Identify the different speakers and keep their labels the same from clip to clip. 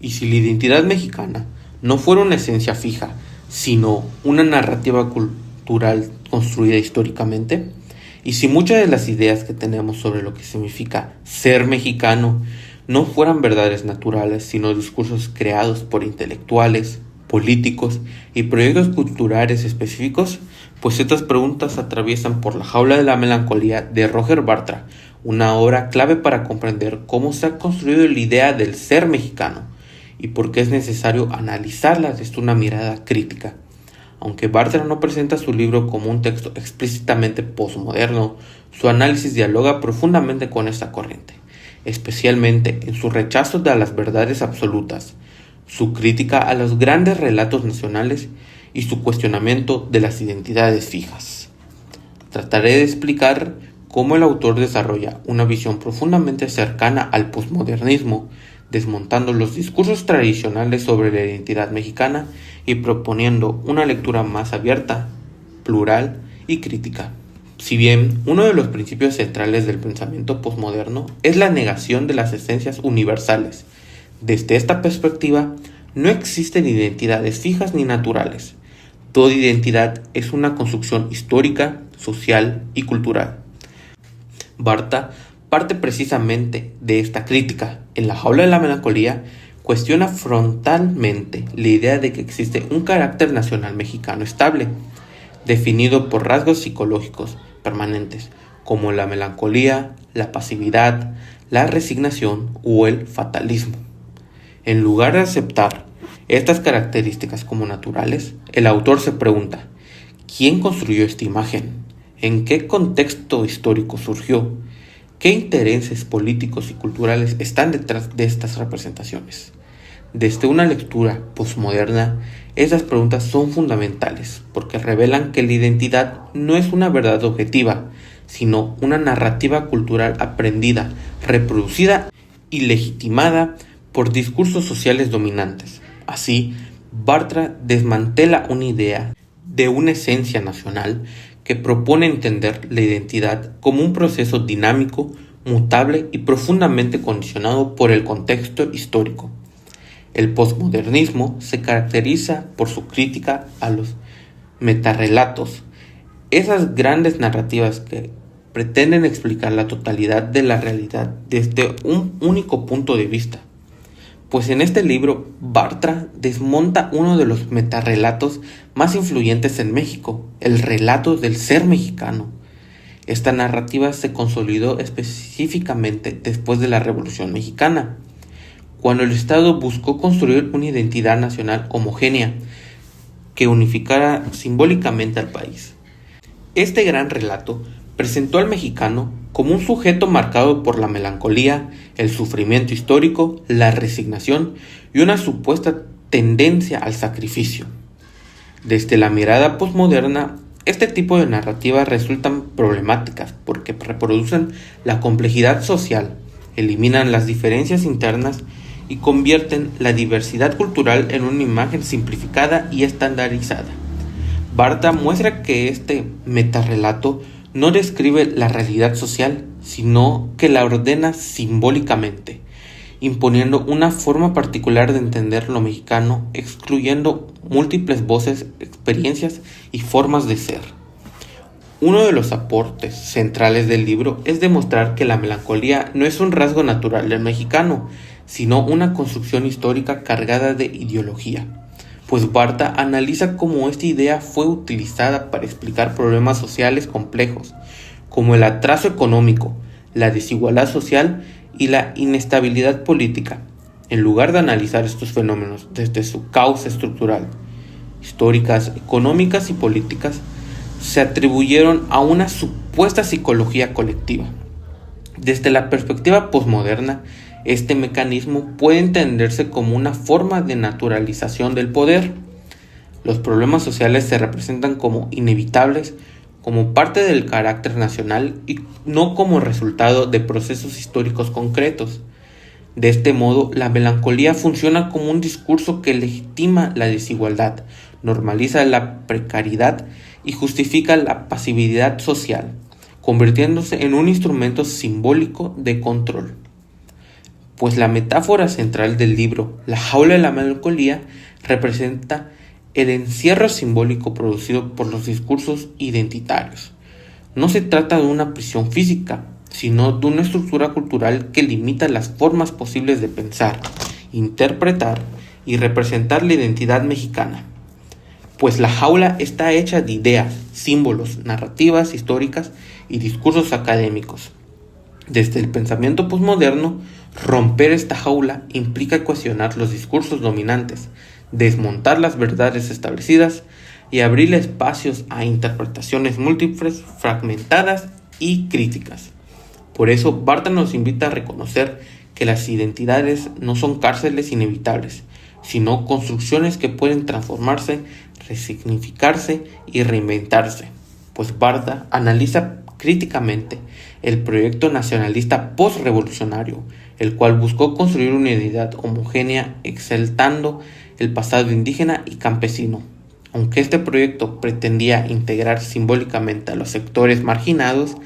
Speaker 1: Y si la identidad mexicana no fuera una esencia fija, sino una narrativa cultural construida históricamente, y si muchas de las ideas que tenemos sobre lo que significa ser mexicano no fueran verdades naturales, sino discursos creados por intelectuales, políticos y proyectos culturales específicos, pues estas preguntas atraviesan por La jaula de la melancolía de Roger Bartra, una obra clave para comprender cómo se ha construido la idea del ser mexicano y por qué es necesario analizarla desde una mirada crítica. Aunque Bartra no presenta su libro como un texto explícitamente posmoderno, su análisis dialoga profundamente con esta corriente, especialmente en su rechazo de las verdades absolutas, su crítica a los grandes relatos nacionales y su cuestionamiento de las identidades fijas. Trataré de explicar cómo el autor desarrolla una visión profundamente cercana al posmodernismo, desmontando los discursos tradicionales sobre la identidad mexicana y proponiendo una lectura más abierta, plural y crítica. Si bien uno de los principios centrales del pensamiento posmoderno es la negación de las esencias universales, desde esta perspectiva no existen identidades fijas ni naturales. Toda identidad es una construcción histórica, social y cultural. Barta parte precisamente de esta crítica. En La jaula de la melancolía cuestiona frontalmente la idea de que existe un carácter nacional mexicano estable, definido por rasgos psicológicos permanentes, como la melancolía, la pasividad, la resignación o el fatalismo. En lugar de aceptar estas características como naturales, el autor se pregunta: ¿quién construyó esta imagen? ¿En qué contexto histórico surgió? ¿Qué intereses políticos y culturales están detrás de estas representaciones? Desde una lectura posmoderna, esas preguntas son fundamentales porque revelan que la identidad no es una verdad objetiva, sino una narrativa cultural aprendida, reproducida y legitimada por discursos sociales dominantes. Así, Bartra desmantela una idea de una esencia nacional que propone entender la identidad como un proceso dinámico, mutable y profundamente condicionado por el contexto histórico. El posmodernismo se caracteriza por su crítica a los metarrelatos, esas grandes narrativas que pretenden explicar la totalidad de la realidad desde un único punto de vista. Pues en este libro, Bartra desmonta uno de los metarrelatos más influyentes en México, el relato del ser mexicano. Esta narrativa se consolidó específicamente después de la Revolución Mexicana, cuando el Estado buscó construir una identidad nacional homogénea que unificara simbólicamente al país. Este gran relato presentó al mexicano como un sujeto marcado por la melancolía, el sufrimiento histórico, la resignación y una supuesta tendencia al sacrificio. Desde la mirada posmoderna, este tipo de narrativas resultan problemáticas porque reproducen la complejidad social, eliminan las diferencias internas y convierten la diversidad cultural en una imagen simplificada y estandarizada. Bartra muestra que este metarrelato no describe la realidad social, sino que la ordena simbólicamente, imponiendo una forma particular de entender lo mexicano, excluyendo múltiples voces, experiencias y formas de ser. Uno de los aportes centrales del libro es demostrar que la melancolía no es un rasgo natural del mexicano, sino una construcción histórica cargada de ideología. Pues Barta analiza cómo esta idea fue utilizada para explicar problemas sociales complejos, como el atraso económico, la desigualdad social y la inestabilidad política, en lugar de analizar estos fenómenos desde su causa estructural. Históricas, económicas y políticas se atribuyeron a una supuesta psicología colectiva. Desde la perspectiva posmoderna, este mecanismo puede entenderse como una forma de naturalización del poder. Los problemas sociales se representan como inevitables, como parte del carácter nacional y no como resultado de procesos históricos concretos. De este modo, la melancolía funciona como un discurso que legitima la desigualdad, normaliza la precariedad y justifica la pasividad social, convirtiéndose en un instrumento simbólico de control. pues la metáfora central del libro, La jaula de la melancolía, representa el encierro simbólico producido por los discursos identitarios. No se trata de una prisión física, sino de una estructura cultural que limita las formas posibles de pensar, interpretar y representar la identidad mexicana. Pues la jaula está hecha de ideas, símbolos, narrativas históricas y discursos académicos. Desde el pensamiento posmoderno, romper esta jaula implica cuestionar los discursos dominantes, desmontar las verdades establecidas y abrir espacios a interpretaciones múltiples, fragmentadas y críticas. Por eso, Bartra nos invita a reconocer que las identidades no son cárceles inevitables, sino construcciones que pueden transformarse, resignificarse y reinventarse. Pues Bartra analiza críticamente el proyecto nacionalista postrevolucionario, el cual buscó construir una identidad homogénea exaltando el pasado indígena y campesino. Aunque este proyecto pretendía integrar simbólicamente a los sectores marginados,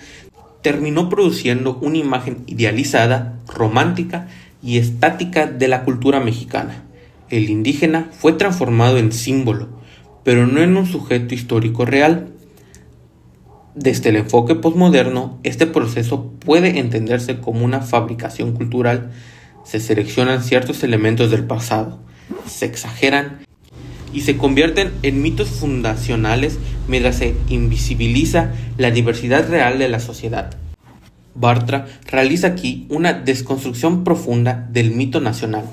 Speaker 1: terminó produciendo una imagen idealizada, romántica y estática de la cultura mexicana. El indígena fue transformado en símbolo, pero no en un sujeto histórico real. Desde el enfoque posmoderno, este proceso puede entenderse como una fabricación cultural. Se seleccionan ciertos elementos del pasado, se exageran y se convierten en mitos fundacionales mientras se invisibiliza la diversidad real de la sociedad. Bartra realiza aquí una desconstrucción profunda del mito nacional,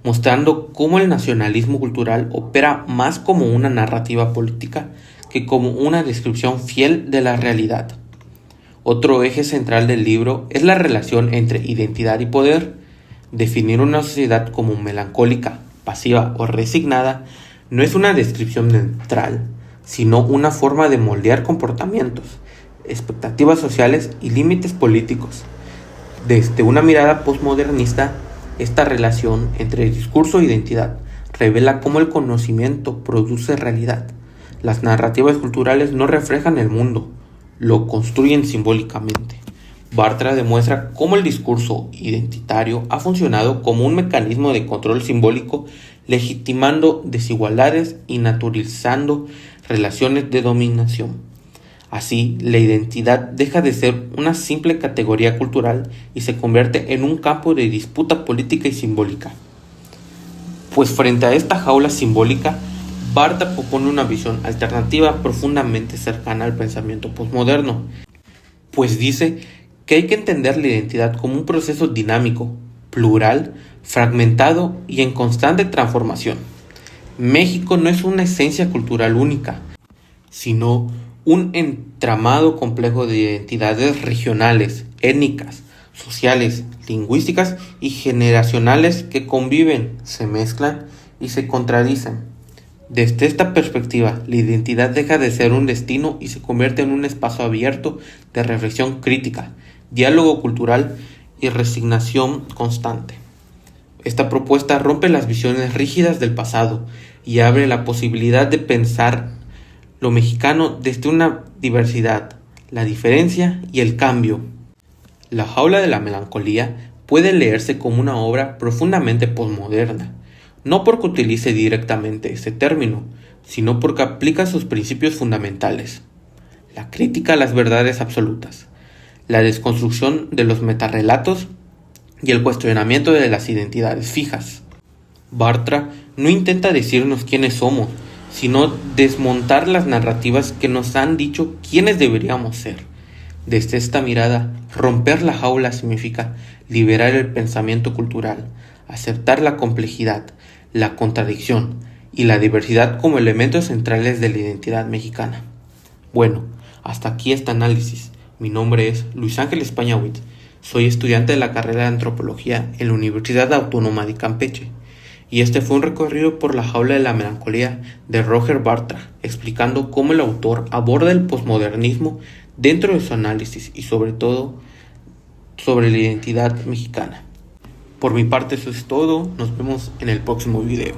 Speaker 1: mostrando cómo el nacionalismo cultural opera más como una narrativa política que como una descripción fiel de la realidad. Otro eje central del libro es la relación entre identidad y poder. Definir una sociedad como melancólica, pasiva o resignada no es una descripción neutral, sino una forma de moldear comportamientos, expectativas sociales y límites políticos. Desde una mirada postmodernista, esta relación entre discurso e identidad revela cómo el conocimiento produce realidad. Las narrativas culturales no reflejan el mundo, lo construyen simbólicamente. Bartra demuestra cómo el discurso identitario ha funcionado como un mecanismo de control simbólico, legitimando desigualdades y naturalizando relaciones de dominación. Así, la identidad deja de ser una simple categoría cultural y se convierte en un campo de disputa política y simbólica. Pues frente a esta jaula simbólica, Bartra propone una visión alternativa profundamente cercana al pensamiento posmoderno, pues dice que hay que entender la identidad como un proceso dinámico, plural, fragmentado y en constante transformación. México no es una esencia cultural única, sino un entramado complejo de identidades regionales, étnicas, sociales, lingüísticas y generacionales que conviven, se mezclan y se contradicen. Desde esta perspectiva, la identidad deja de ser un destino y se convierte en un espacio abierto de reflexión crítica, diálogo cultural y resignación constante. Esta propuesta rompe las visiones rígidas del pasado y abre la posibilidad de pensar lo mexicano desde una diversidad, la diferencia y el cambio. La jaula de la melancolía puede leerse como una obra profundamente posmoderna, no porque utilice directamente este término, sino porque aplica sus principios fundamentales: la crítica a las verdades absolutas, la desconstrucción de los metarrelatos y el cuestionamiento de las identidades fijas. Bartra no intenta decirnos quiénes somos, sino desmontar las narrativas que nos han dicho quiénes deberíamos ser. Desde esta mirada, romper la jaula significa liberar el pensamiento cultural, aceptar la complejidad, la contradicción y la diversidad como elementos centrales de la identidad mexicana. Bueno, hasta aquí este análisis. Mi nombre es Luis Ángel Españawit. Soy estudiante de la carrera de Antropología en la Universidad Autónoma de Campeche. Y este fue un recorrido por la jaula de la melancolía de Roger Bartra, explicando cómo el autor aborda el posmodernismo dentro de su análisis y sobre todo sobre la identidad mexicana. Por mi parte eso es todo, nos vemos en el próximo video.